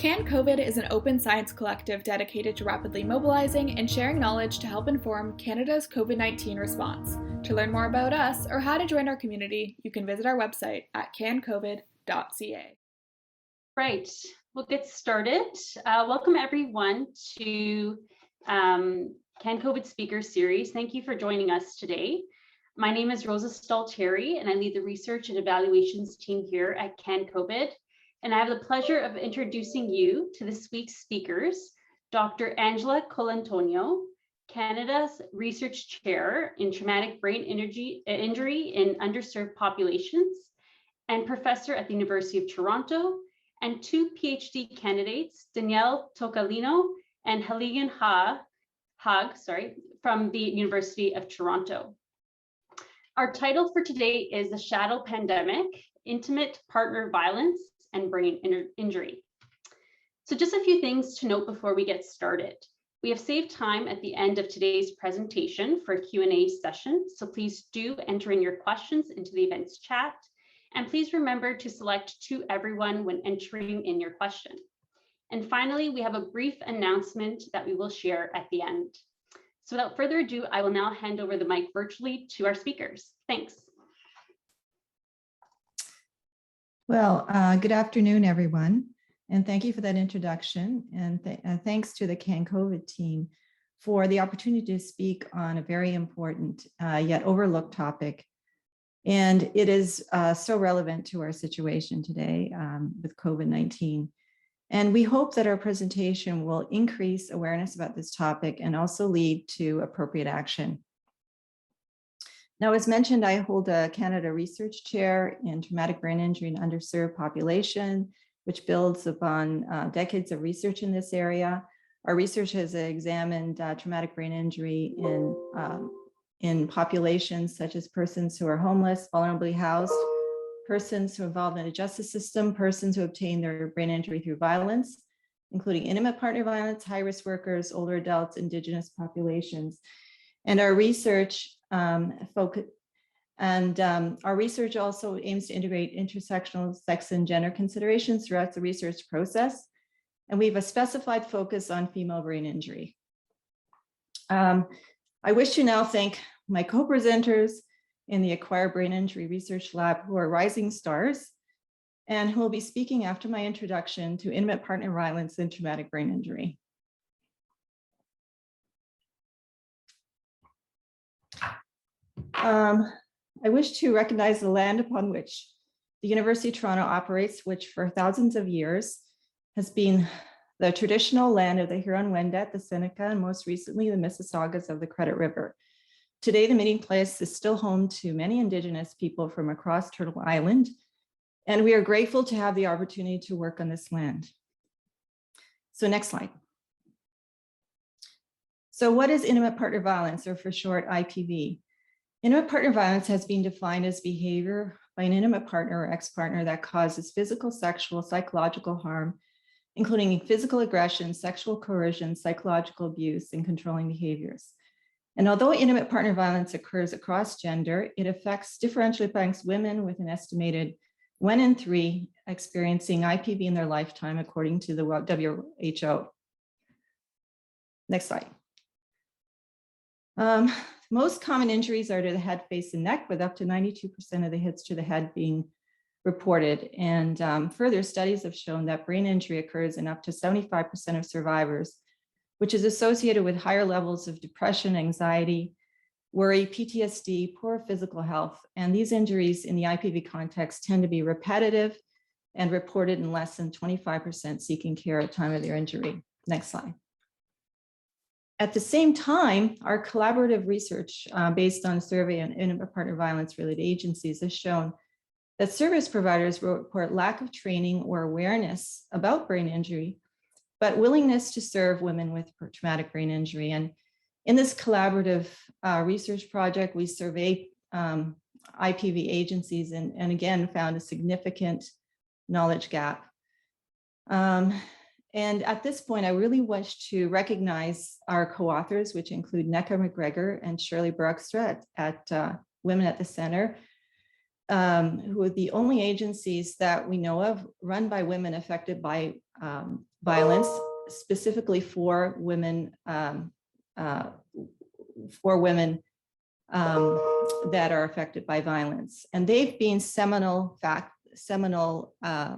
Can COVID is an open science collective dedicated to rapidly mobilizing and sharing knowledge to help inform Canada's COVID-19 response. To learn more about us or how to join our community, you can visit our website at cancovid.ca. Right, we'll get started. Welcome everyone to Can COVID Speaker Series. Thank you for joining us today. My name is Rosa Stalteri and I lead the research and evaluations team here at Can COVID. And I have the pleasure of introducing you to this week's speakers, Dr. Angela Colantonio, Canada's Research Chair in Traumatic Brain Injury in Underserved Populations, and Professor at the University of Toronto, and two PhD candidates, Danielle Toccalino and Halina Haag, from the University of Toronto. Our title for today is The Shadow Pandemic, Intimate Partner Violence and Brain Injury. So just a few things to note before we get started. We have saved time at the end of today's presentation for a Q&A session, so please do enter in your questions into the events chat. And please remember to select to everyone when entering in your question. And finally, we have a brief announcement that we will share at the end. So without further ado, I will now hand over the mic virtually to our speakers. Thanks. Well, good afternoon, everyone. And thank you for that introduction. And thanks to the Can COVID team for the opportunity to speak on a very important yet overlooked topic. And it is so relevant to our situation today with COVID-19. And we hope that our presentation will increase awareness about this topic and also lead to appropriate action. Now, as mentioned, I hold a Canada Research Chair in Traumatic Brain Injury in Underserved Population, which builds upon decades of research in this area. Our research has examined traumatic brain injury in populations such as persons who are homeless, vulnerably housed, persons who are involved in the justice system, persons who obtain their brain injury through violence, including intimate partner violence, high-risk workers, older adults, Indigenous populations. And our research our research also aims to integrate intersectional sex and gender considerations throughout the research process. And we have a specified focus on female brain injury. I wish to now thank my co-presenters in the Acquired Brain Injury Research Lab who are rising stars and who will be speaking after my introduction to intimate partner violence and traumatic brain injury. I wish to recognize the land upon which the University of Toronto operates, which for thousands of years has been the traditional land of the Huron-Wendat, the Seneca, and most recently the Mississaugas of the Credit River. Today, the meeting place is still home to many Indigenous people from across Turtle Island, and we are grateful to have the opportunity to work on this land. So next slide. So what is intimate partner violence, or for short, IPV? Intimate partner violence has been defined as behavior by an intimate partner or ex-partner that causes physical, sexual, psychological harm, including physical aggression, sexual coercion, psychological abuse, and controlling behaviors. And although intimate partner violence occurs across gender, it differentially affects women with an estimated 1 in 3 experiencing IPV in their lifetime, according to the WHO. Next slide. Most common injuries are to the head, face, and neck, with up to 92% of the hits to the head being reported. And further studies have shown that brain injury occurs in up to 75% of survivors, which is associated with higher levels of depression, anxiety, worry, PTSD, poor physical health. And these injuries in the IPV context tend to be repetitive and reported in less than 25% seeking care at the time of their injury. Next slide. At the same time, our collaborative research based on a survey on intimate partner violence related agencies has shown that service providers report lack of training or awareness about brain injury, but willingness to serve women with traumatic brain injury. And in this collaborative research project, we surveyed IPV agencies and again found a significant knowledge gap. And at this point, I really wish to recognize our co-authors, which include Neka McGregor and Shirley Broekstra at Women at the Center, who are the only agencies that we know of run by women affected by violence, specifically for women, that are affected by violence. And they've been seminal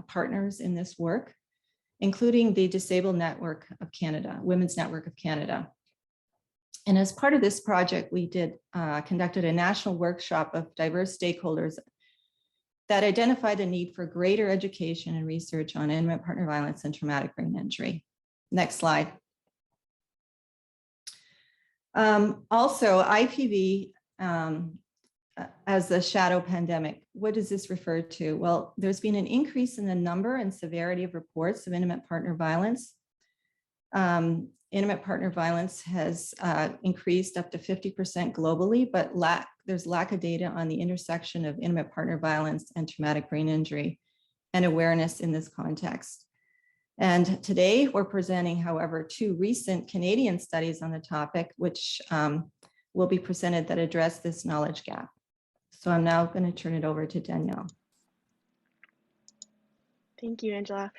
partners in this work, including the Disabled Network of Canada, Women's Network of Canada. And as part of this project, we conducted a national workshop of diverse stakeholders that identified the need for greater education and research on intimate partner violence and traumatic brain injury. Next slide. Also, IPV as the shadow pandemic, what does this refer to? Well, there's been an increase in the number and severity of reports of intimate partner violence. Intimate partner violence has increased up to 50% globally, but there's lack of data on the intersection of intimate partner violence and traumatic brain injury and awareness in this context. And today we're presenting, however, 2 recent Canadian studies on the topic, which will be presented that address this knowledge gap. So I'm now going to turn it over to Danielle. Thank you, Angela.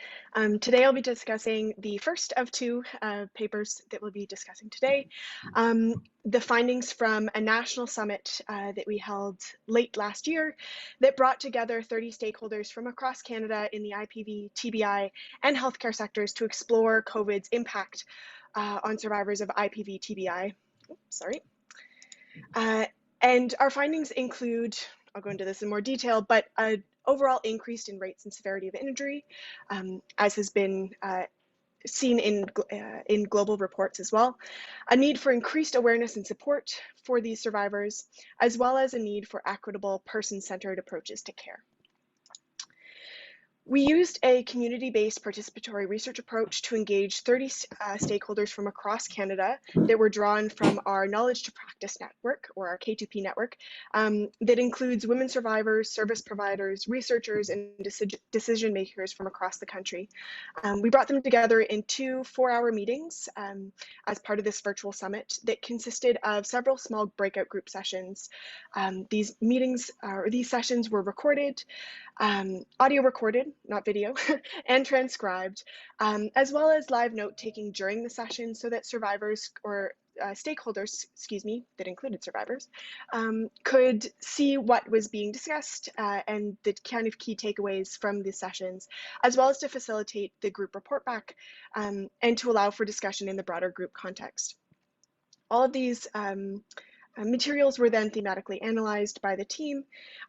Today I'll be discussing the first of 2 papers that we'll be discussing today. The findings from a national summit that we held late last year that brought together 30 stakeholders from across Canada in the IPV, TBI, and healthcare sectors to explore COVID's impact on survivors of IPV, TBI. Oops, sorry. And our findings include, I'll go into this in more detail, but a overall increase in rates and severity of injury, as has been seen in global reports as well, a need for increased awareness and support for these survivors, as well as a need for equitable person-centered approaches to care. We used a community-based participatory research approach to engage 30 stakeholders from across Canada that were drawn from our Knowledge to Practice network, or our K2P network, that includes women survivors, service providers, researchers, and decision makers from across the country. We brought them together in 2 4-hour meetings as part of this virtual summit that consisted of several small breakout group sessions. These sessions were recorded, audio recorded, not video, and transcribed, as well as live note taking during the session so that survivors or stakeholders, that included survivors, could see what was being discussed and the kind of key takeaways from the sessions, as well as to facilitate the group report back and to allow for discussion in the broader group context. All of these materials were then thematically analyzed by the team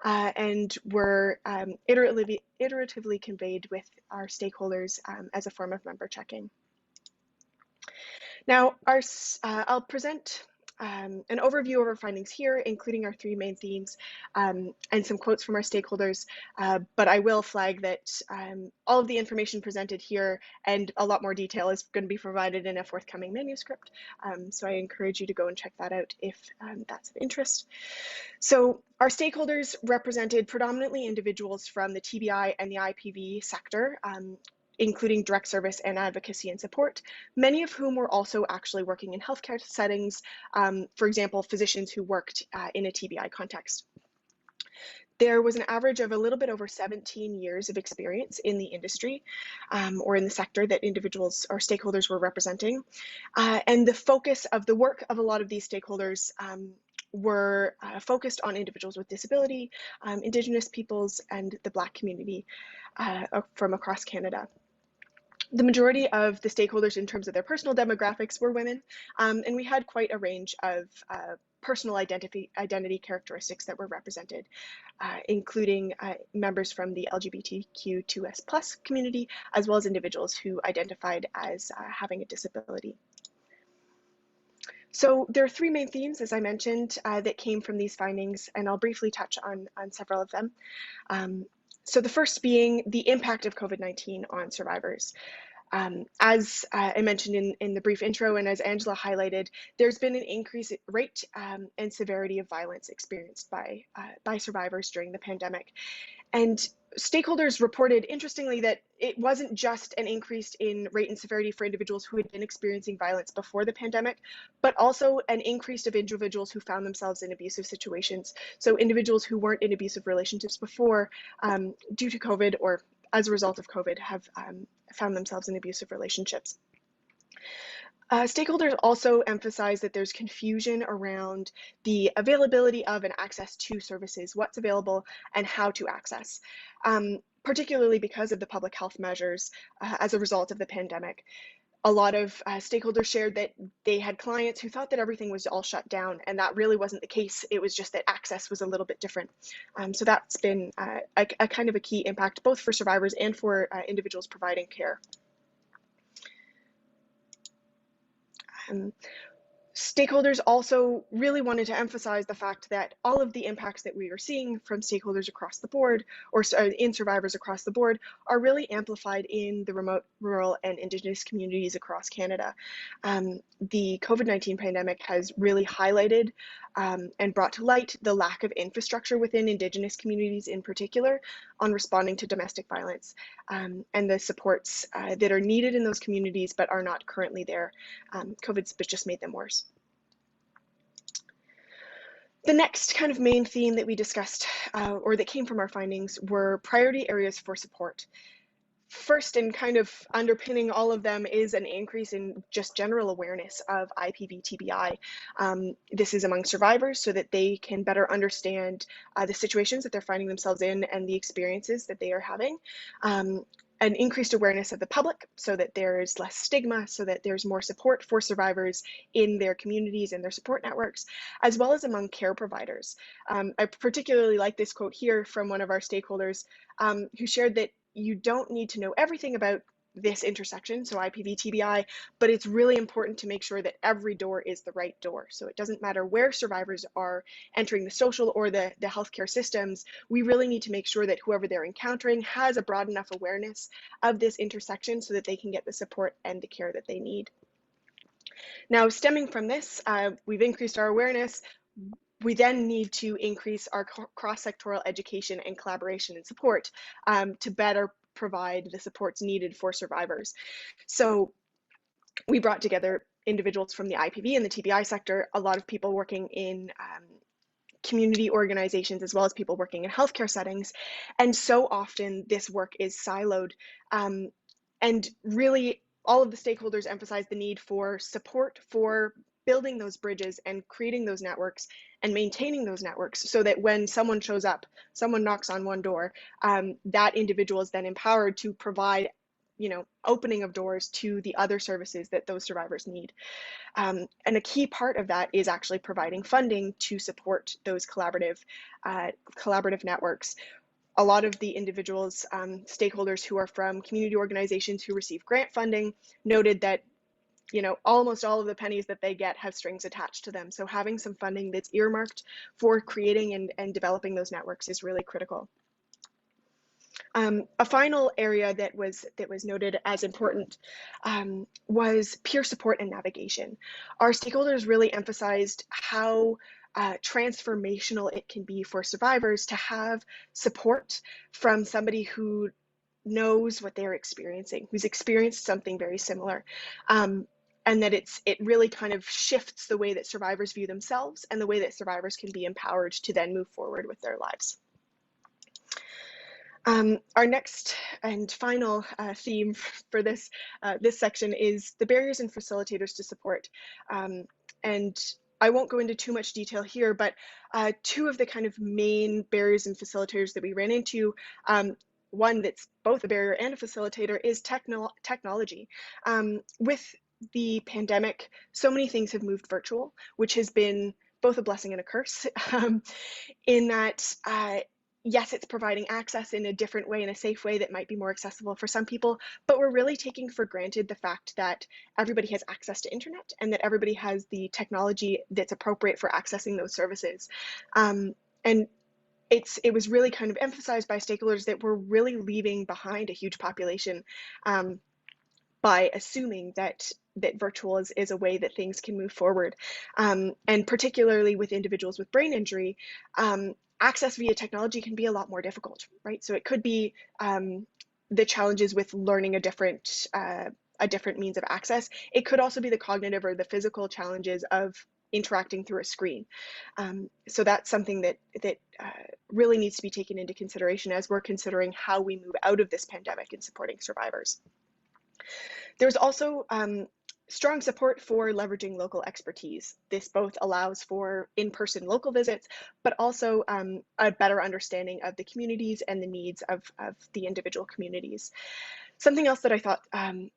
and were iteratively conveyed with our stakeholders as a form of member check-in. Now, I'll present an overview of our findings here, including our 3 main themes and some quotes from our stakeholders, but I will flag that all of the information presented here and a lot more detail is going to be provided in a forthcoming manuscript, so I encourage you to go and check that out if that's of interest. So our stakeholders represented predominantly individuals from the TBI and the IPV sector, including direct service and advocacy and support, many of whom were also actually working in healthcare settings, for example, physicians who worked in a TBI context. There was an average of a little bit over 17 years of experience in the industry or in the sector that individuals or stakeholders were representing. And the focus of the work of a lot of these stakeholders were focused on individuals with disability, Indigenous peoples, and the Black community from across Canada. The majority of the stakeholders in terms of their personal demographics were women, and we had quite a range of personal identity characteristics that were represented, including members from the LGBTQ2S+ community, as well as individuals who identified as having a disability. So there are 3 main themes, as I mentioned, that came from these findings, and I'll briefly touch on several of them. So the first being the impact of COVID-19 on survivors. As I mentioned in the brief intro and as Angela highlighted, there's been an increased rate and severity of violence experienced by survivors during the pandemic. And stakeholders reported, interestingly, that it wasn't just an increase in rate and severity for individuals who had been experiencing violence before the pandemic, but also an increase of individuals who found themselves in abusive situations. So individuals who weren't in abusive relationships before due to COVID or as a result of COVID, have found themselves in abusive relationships. Stakeholders also emphasize that there's confusion around the availability of and access to services, what's available and how to access, particularly because of the public health measures as a result of the pandemic. A lot of stakeholders shared that they had clients who thought that everything was all shut down, and that really wasn't the case. It was just that access was a little bit different. So that's been a kind of a key impact, both for survivors and for individuals providing care. Stakeholders also really wanted to emphasize the fact that all of the impacts that we are seeing from stakeholders across the board, or in survivors across the board, are really amplified in the remote, rural, and Indigenous communities across Canada. The COVID-19 pandemic has really highlighted and brought to light the lack of infrastructure within Indigenous communities in particular on responding to domestic violence, and the supports that are needed in those communities but are not currently there. COVID's just made them worse. The next kind of main theme that we discussed, or that came from our findings, were priority areas for support. First, and kind of underpinning all of them, is an increase in just general awareness of IPV-TBI. This is among survivors so that they can better understand the situations that they're finding themselves in and the experiences that they are having. An increased awareness of the public so that there's less stigma, so that there's more support for survivors in their communities and their support networks, as well as among care providers. I particularly like this quote here from one of our stakeholders who shared that you don't need to know everything about this intersection, so IPV-TBI, but it's really important to make sure that every door is the right door. So it doesn't matter where survivors are entering the social or the healthcare systems, we really need to make sure that whoever they're encountering has a broad enough awareness of this intersection so that they can get the support and the care that they need. Now, stemming from this, we've increased our awareness. We then need to increase our cross-sectoral education and collaboration and support to better provide the supports needed for survivors. So we brought together individuals from the IPV and the TBI sector, a lot of people working in community organizations, as well as people working in healthcare settings. And so often this work is siloed. And really, all of the stakeholders emphasize the need for support for building those bridges and creating those networks and maintaining those networks so that when someone shows up, someone knocks on one door, that individual is then empowered to provide, opening of doors to the other services that those survivors need. And a key part of that is actually providing funding to support those collaborative networks. A lot of the individuals, stakeholders who are from community organizations who receive grant funding noted that almost all of the pennies that they get have strings attached to them. So having some funding that's earmarked for creating and developing those networks is really critical. A final area that was noted as important was peer support and navigation. Our stakeholders really emphasized how transformational it can be for survivors to have support from somebody who knows what they're experiencing, who's experienced something very similar. And that it really kind of shifts the way that survivors view themselves and the way that survivors can be empowered to then move forward with their lives. Our next and final theme for this section is the barriers and facilitators to support. And I won't go into too much detail here, but two of the kind of main barriers and facilitators that we ran into, one that's both a barrier and a facilitator, is technology. With the pandemic, so many things have moved virtual, which has been both a blessing and a curse, in that, yes, it's providing access in a different way, in a safe way that might be more accessible for some people, but we're really taking for granted the fact that everybody has access to internet and that everybody has the technology that's appropriate for accessing those services. And it was really kind of emphasized by stakeholders that we're really leaving behind a huge population by assuming that virtual is a way that things can move forward. And particularly with individuals with brain injury, access via technology can be a lot more difficult, right? So it could be the challenges with learning a different means of access. It could also be the cognitive or the physical challenges of interacting through a screen. So that's something that really needs to be taken into consideration as we're considering how we move out of this pandemic and supporting survivors. There's also strong support for leveraging local expertise. This both allows for in-person local visits, but also a better understanding of the communities and the needs of the individual communities. Something else that I thought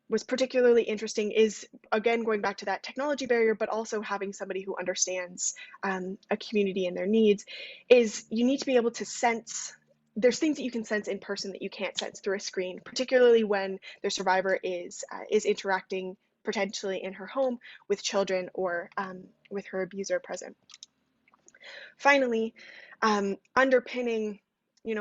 was particularly interesting is, again, going back to that technology barrier, but also having somebody who understands a community and their needs, is you need to be able to sense. There's things that you can sense in person that you can't sense through a screen, particularly when the survivor is interacting potentially in her home with children or with her abuser present. Finally, underpinning,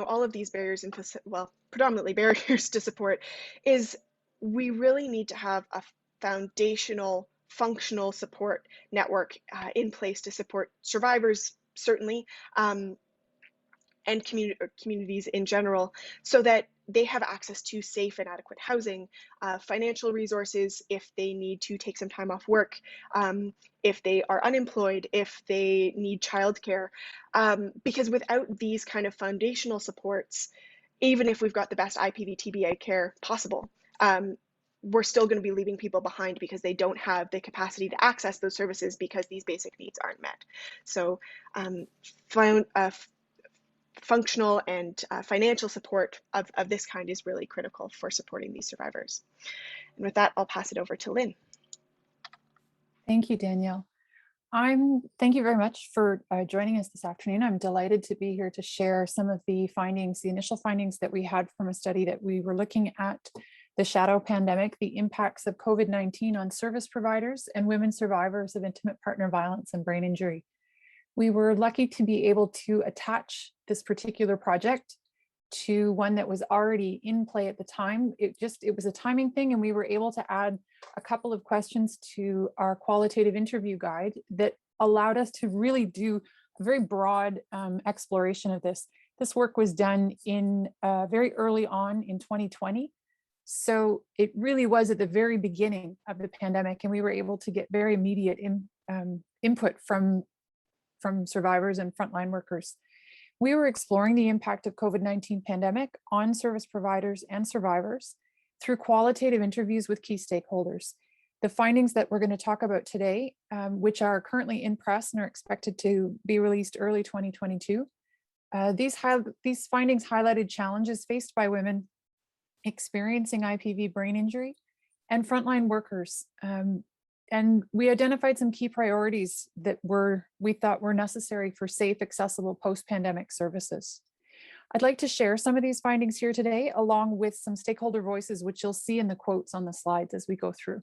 all of these barriers and, well, predominantly barriers to support, is we really need to have a foundational, functional support network in place to support survivors, certainly, and communities in general, so that they have access to safe and adequate housing, financial resources if they need to take some time off work, if they are unemployed, if they need childcare, because without these kind of foundational supports, even if we've got the best IPV TBI care possible, we're still going to be leaving people behind because they don't have the capacity to access those services because these basic needs aren't met. So functional and financial support of this kind is really critical for supporting these survivors. And with that, I'll pass it over to Lynn. Thank you, Danielle. Thank you very much for joining us this afternoon. I'm delighted to be here to share some of the findings, the initial findings that we had from a study that we were looking at the shadow pandemic, the impacts of COVID-19 on service providers and women survivors of intimate partner violence and brain injury. We were lucky to be able to attach this particular project to one that was already in play at the time. It was a timing thing, and we were able to add a couple of questions to our qualitative interview guide that allowed us to really do a very broad exploration of this. This work was done in very early on in 2020. So it really was at the very beginning of the pandemic, and we were able to get very immediate input from survivors and frontline workers. We were exploring the impact of COVID-19 pandemic on service providers and survivors through qualitative interviews with key stakeholders. The findings that we're going to talk about today, which are currently in press and are expected to be released early 2022, these findings highlighted challenges faced by women experiencing IPV brain injury and frontline workers. And we identified some key priorities that we thought were necessary for safe, accessible post-pandemic services. I'd like to share some of these findings here today, along with some stakeholder voices, which you'll see in the quotes on the slides as we go through.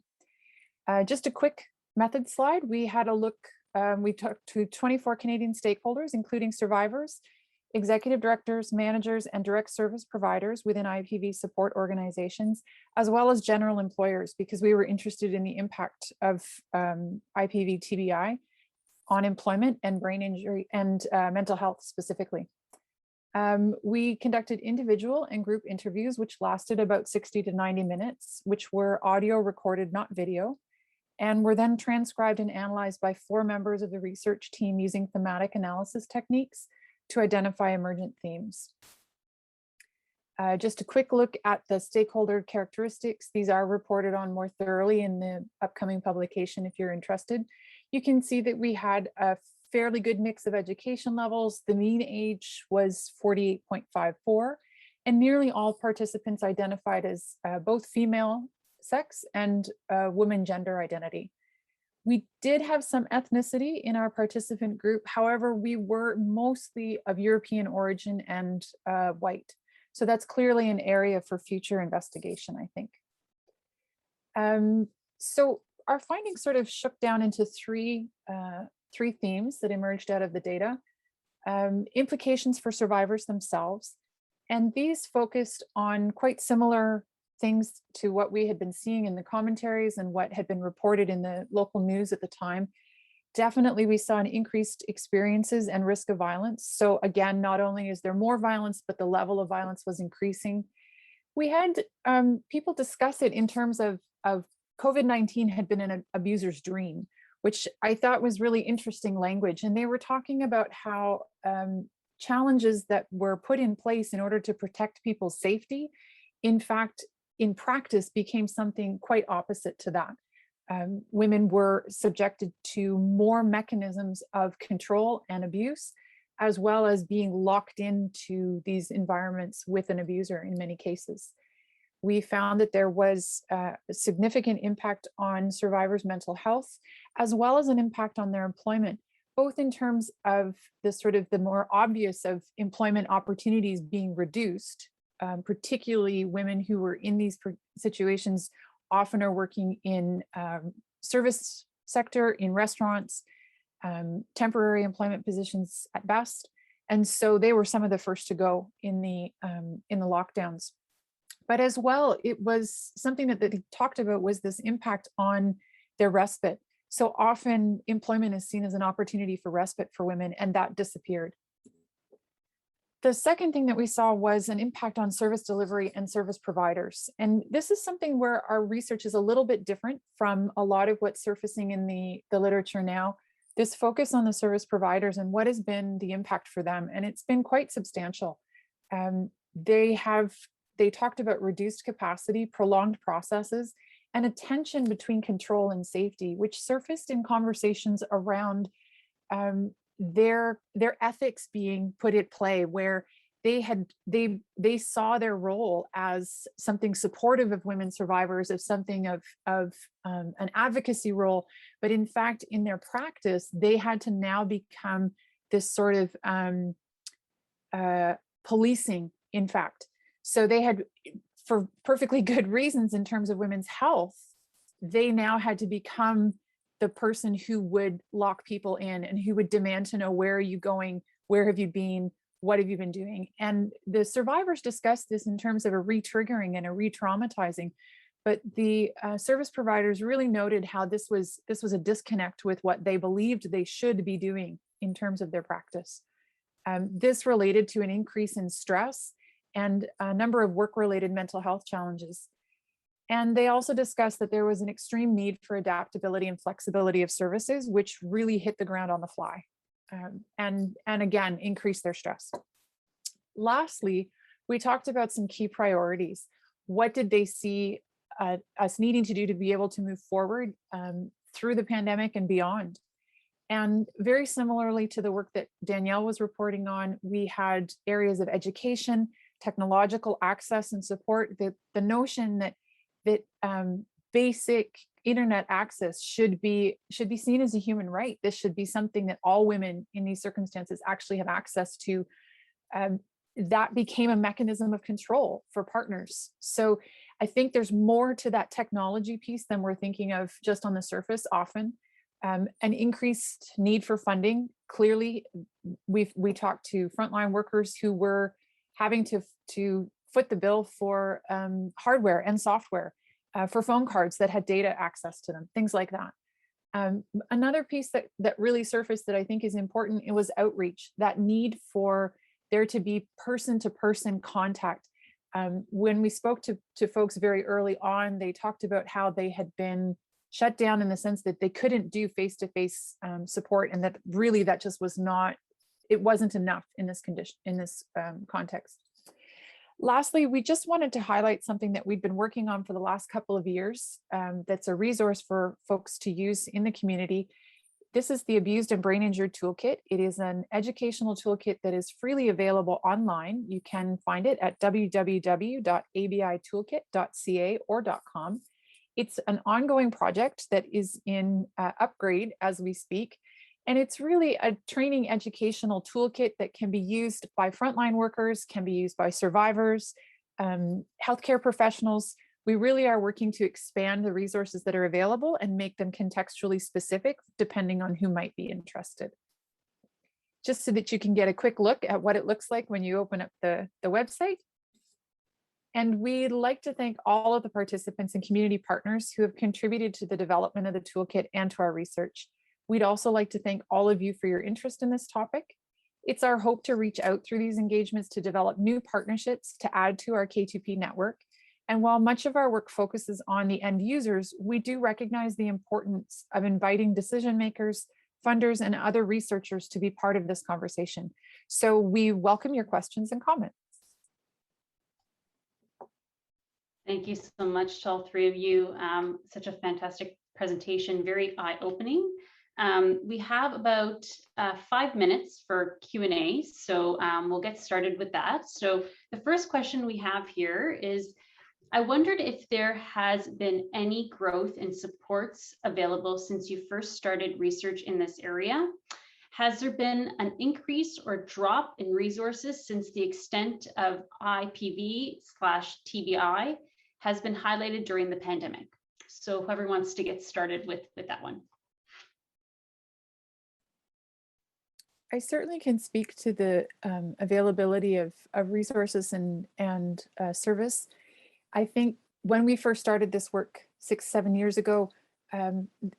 Just a quick method slide. We had a look, we talked to 24 Canadian stakeholders, including survivors, executive directors, managers, and direct service providers within IPV support organizations, as well as general employers, because we were interested in the impact of IPV TBI on employment and brain injury and mental health specifically. We conducted individual and group interviews, which lasted about 60 to 90 minutes, which were audio recorded, not video, and were then transcribed and analyzed by 4 members of the research team using thematic analysis techniques to identify emergent themes. Just a quick look at the stakeholder characteristics. These are reported on more thoroughly in the upcoming publication if you're interested. You can see that we had a fairly good mix of education levels. The mean age was 48.54, and nearly all participants identified as both female sex and woman gender identity. We did have some ethnicity in our participant group. However, we were mostly of European origin and white. So that's clearly an area for future investigation, I think. So our findings sort of shook down into three themes that emerged out of the data. Implications for survivors themselves. And these focused on quite similar things to what we had been seeing in the commentaries and what had been reported in the local news at the time. Definitely, we saw an increased experiences and risk of violence. So again, not only is there more violence, but the level of violence was increasing. We had people discuss it in terms of COVID-19 had been an abuser's dream. which I thought was really interesting language. And they were talking about how challenges that were put in place in order to protect people's safety, in fact, in practice, became something quite opposite to that. Women were subjected to more mechanisms of control and abuse, as well as being locked into these environments with an abuser in many cases. We found that there was a significant impact on survivors' mental health, as well as an impact on their employment, both in terms of the more obvious of employment opportunities being reduced, particularly women who were in these situations often are working in service sector, in restaurants, temporary employment positions at best. And so they were some of the first to go in the lockdowns. But as well, it was something that they talked about was this impact on their respite. So often employment is seen as an opportunity for respite for women, and that disappeared. The second thing that we saw was an impact on service delivery and service providers. And this is something where our research is a little bit different from a lot of what's surfacing in the literature now. This focus on the service providers and what has been the impact for them. And it's been quite substantial. They talked about reduced capacity, prolonged processes, and a tension between control and safety, which surfaced in conversations around their ethics being put at play, where they saw their role as something supportive of women survivors, of something of an advocacy role, but in fact, in their practice, they had to now become this sort of policing, in fact. So they had, for perfectly good reasons in terms of women's health, they now had to become the person who would lock people in and who would demand to know, where are you going? Where have you been? What have you been doing? And the survivors discussed this in terms of a re-triggering and a re-traumatizing, but the service providers really noted how this was a disconnect with what they believed they should be doing in terms of their practice. This related to an increase in stress and a number of work-related mental health challenges. And they also discussed that there was an extreme need for adaptability and flexibility of services, which really hit the ground on the fly, and again, increased their stress. Lastly, we talked about some key priorities. What did they see us needing to do to be able to move forward through the pandemic and beyond? And very similarly to the work that Danielle was reporting on, we had areas of education, technological access and support. The notion that basic internet access should be seen as a human right. This should be something that all women in these circumstances actually have access to. That became a mechanism of control for partners. So I think there's more to that technology piece than we're thinking of just on the surface often. An increased need for funding. Clearly, we talked to frontline workers who were having to foot the bill for hardware and software, for phone cards that had data access to them, things like that. Another piece that really surfaced that I think is important, it was outreach, that need for there to be person-to-person contact. When we spoke to folks very early on, they talked about how they had been shut down in the sense that they couldn't do face-to-face support, and that really that just was not, it wasn't enough in this condition, in this context. Lastly, we just wanted to highlight something that we've been working on for the last couple of years. That's a resource for folks to use in the community. This is the Abused and Brain Injured Toolkit. It is an educational toolkit that is freely available online. You can find it at www.abitoolkit.ca or .com. It's an ongoing project that is in upgrade as we speak. And it's really a training educational toolkit that can be used by frontline workers, can be used by survivors, healthcare professionals. We really are working to expand the resources that are available and make them contextually specific depending on who might be interested. Just so that you can get a quick look at what it looks like when you open up the website. And we'd like to thank all of the participants and community partners who have contributed to the development of the toolkit and to our research. We'd also like to thank all of you for your interest in this topic. It's our hope to reach out through these engagements to develop new partnerships to add to our K2P network. And while much of our work focuses on the end users, we do recognize the importance of inviting decision makers, funders, and other researchers to be part of this conversation. So we welcome your questions and comments. Thank you so much to all three of you. Such a fantastic presentation, very eye-opening. We have about 5 minutes for Q&A, so we'll get started with that. So the first question we have here is, I wondered if there has been any growth in supports available since you first started research in this area. Has there been an increase or drop in resources since the extent of IPV/TBI has been highlighted during the pandemic? So whoever wants to get started with that one. I certainly can speak to the availability of resources and service. I think when we first started this work 6-7 years ago,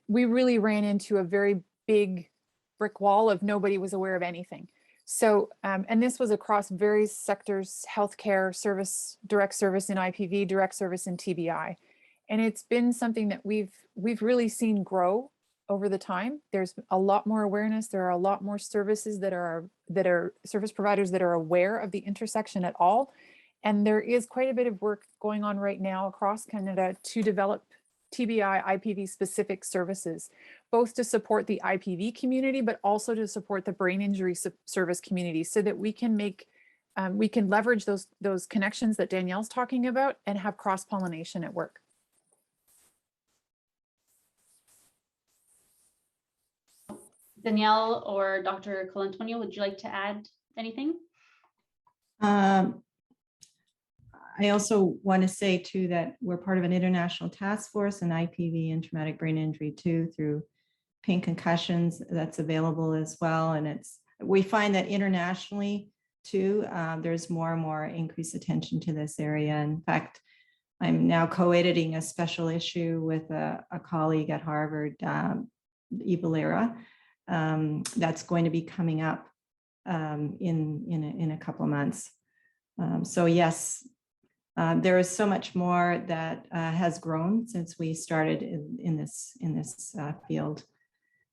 we really ran into a very big brick wall of nobody was aware of anything. So, and this was across various sectors: healthcare, service, direct service in IPV, direct service in TBI. And it's been something that we've really seen grow over the time. There's a lot more awareness. There are a lot more services that are service providers that are aware of the intersection at all. And there is quite a bit of work going on right now across Canada to develop TBI, IPV specific services, both to support the IPV community, but also to support the brain injury service community, so that we can we can leverage those connections that Danielle's talking about and have cross-pollination at work. Danielle or Dr. Colantonio, would you like to add anything? I also want to say too that we're part of an international task force in IPV and traumatic brain injury too, through pain concussions, that's available as well. And we find that internationally too, there's more and more increased attention to this area. In fact, I'm now co-editing a special issue with a colleague at Harvard, Ibalera, that's going to be coming up in a couple of months. So yes, there is so much more that has grown since we started in this field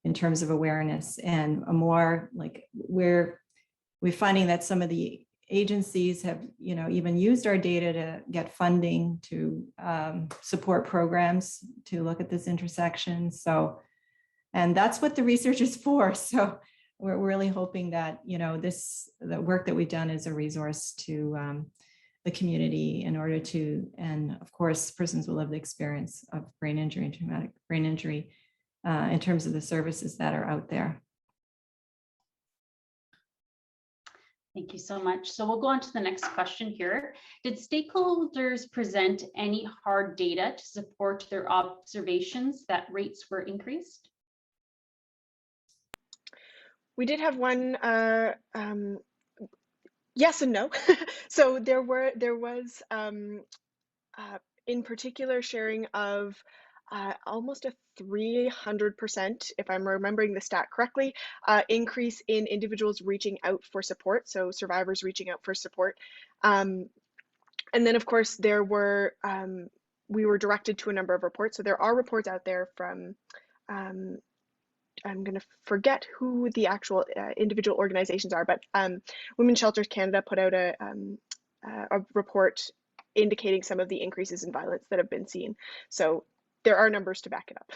in terms of awareness, and a more like we're finding that some of the agencies have even used our data to get funding to support programs to look at this intersection. So, and that's what the research is for. So we're really hoping that the work that we've done is a resource to the community in order to, and of course, persons with lived experience of brain injury and traumatic brain injury in terms of the services that are out there. Thank you so much. So we'll go on to the next question here. Did stakeholders present any hard data to support their observations that rates were increased? We did have one yes and no. So there was in particular sharing of almost a 300%, if I'm remembering the stat correctly, increase in individuals reaching out for support. So survivors reaching out for support. And then of course there were, we were directed to a number of reports. So there are reports out there from, I'm going to forget who the actual individual organizations are, but Women's Shelters Canada put out a report indicating some of the increases in violence that have been seen. So there are numbers to back it up.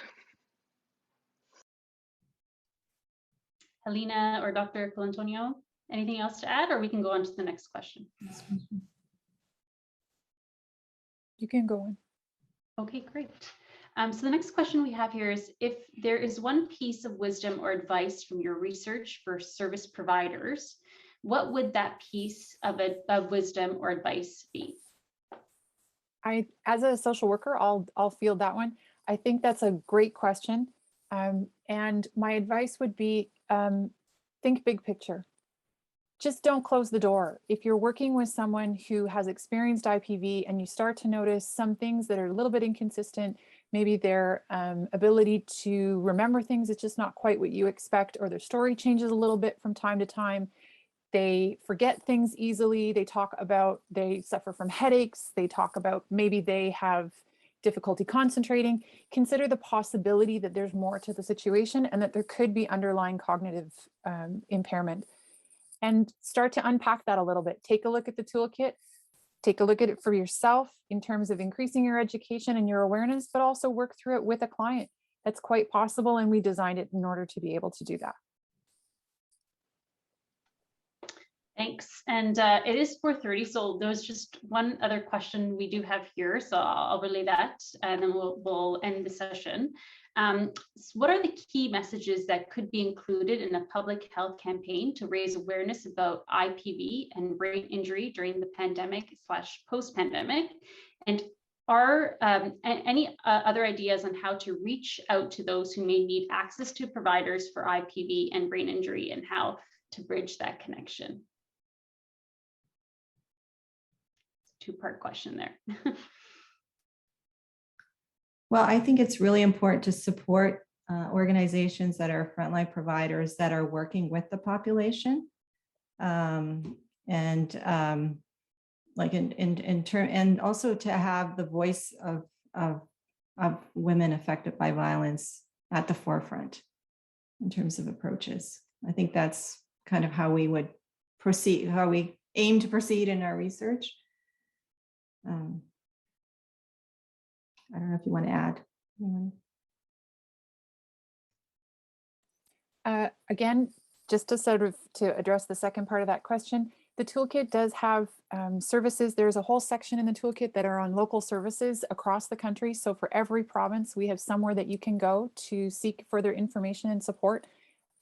Halina or Dr. Colantonio, anything else to add, or we can go on to the next question? You can go on. Okay, great. So the next question we have here is, if there is one piece of wisdom or advice from your research for service providers, what would that piece of wisdom or advice be? As a social worker, I'll field that one. I think that's a great question. And my advice would be, think big picture. Just don't close the door. If you're working with someone who has experienced IPV and you start to notice some things that are a little bit inconsistent, maybe their ability to remember things is just not quite what you expect, or their story changes a little bit from time to time, They forget things easily. They talk about they suffer from headaches. They talk about maybe they have difficulty concentrating. Consider the possibility that there's more to the situation and that there could be underlying cognitive impairment. And start to unpack that a little bit. Take a look at the toolkit. Take a look at it for yourself in terms of increasing your education and your awareness, but also work through it with a client. That's quite possible, and we designed it in order to be able to do that. Thanks. And it is 4:30, so there's just one other question we do have here, so I'll relay that, and then we'll end the session. So what are the key messages that could be included in a public health campaign to raise awareness about IPV and brain injury during the pandemic/post-pandemic? And are any other ideas on how to reach out to those who may need access to providers for IPV and brain injury, and how to bridge that connection? Two-part question there. Well, I think it's really important to support organizations that are frontline providers that are working with the population, and also to have the voice of women affected by violence at the forefront in terms of approaches. I think that's kind of how we would proceed, how we aim to proceed in our research. I don't know if you want to add. Again, just to sort of to address the second part of that question, the toolkit does have services. There's a whole section in the toolkit that are on local services across the country. So for every province, we have somewhere that you can go to seek further information and support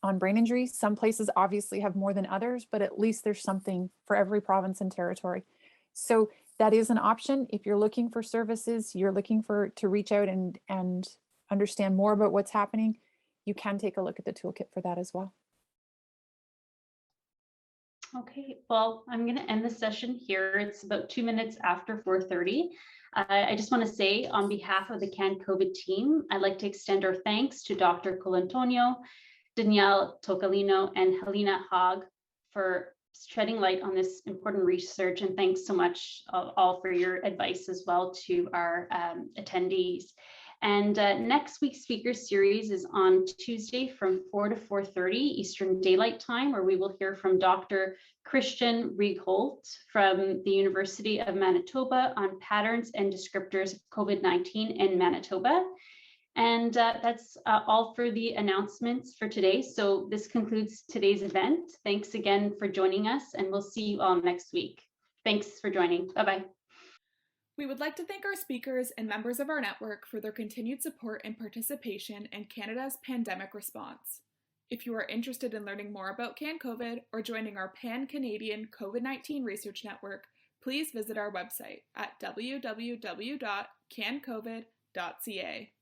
on brain injury. Some places obviously have more than others, but at least there's something for every province and territory. So that is an option. If you're looking for services, you're looking to reach out and understand more about what's happening, you can take a look at the toolkit for that as well. Okay, well, I'm going to end the session here. It's about 2 minutes after 4:30. I just want to say, on behalf of the CanCOVID team, I'd like to extend our thanks to Dr. Colantonio, Danielle Toccalino, and Halina Haag for shedding light on this important research, and thanks so much all for your advice as well to our attendees. And next week's speaker series is on Tuesday from 4 to 4:30 Eastern Daylight Time, where we will hear from Dr. Christian Riegholt from the University of Manitoba on patterns and descriptors of COVID-19 in Manitoba. And that's all for the announcements for today. So this concludes today's event. Thanks again for joining us, and we'll see you all next week. Thanks for joining. Bye-bye. We would like to thank our speakers and members of our network for their continued support and participation in Canada's pandemic response. If you are interested in learning more about CanCOVID or joining our Pan-Canadian COVID-19 Research Network, please visit our website at www.cancovid.ca.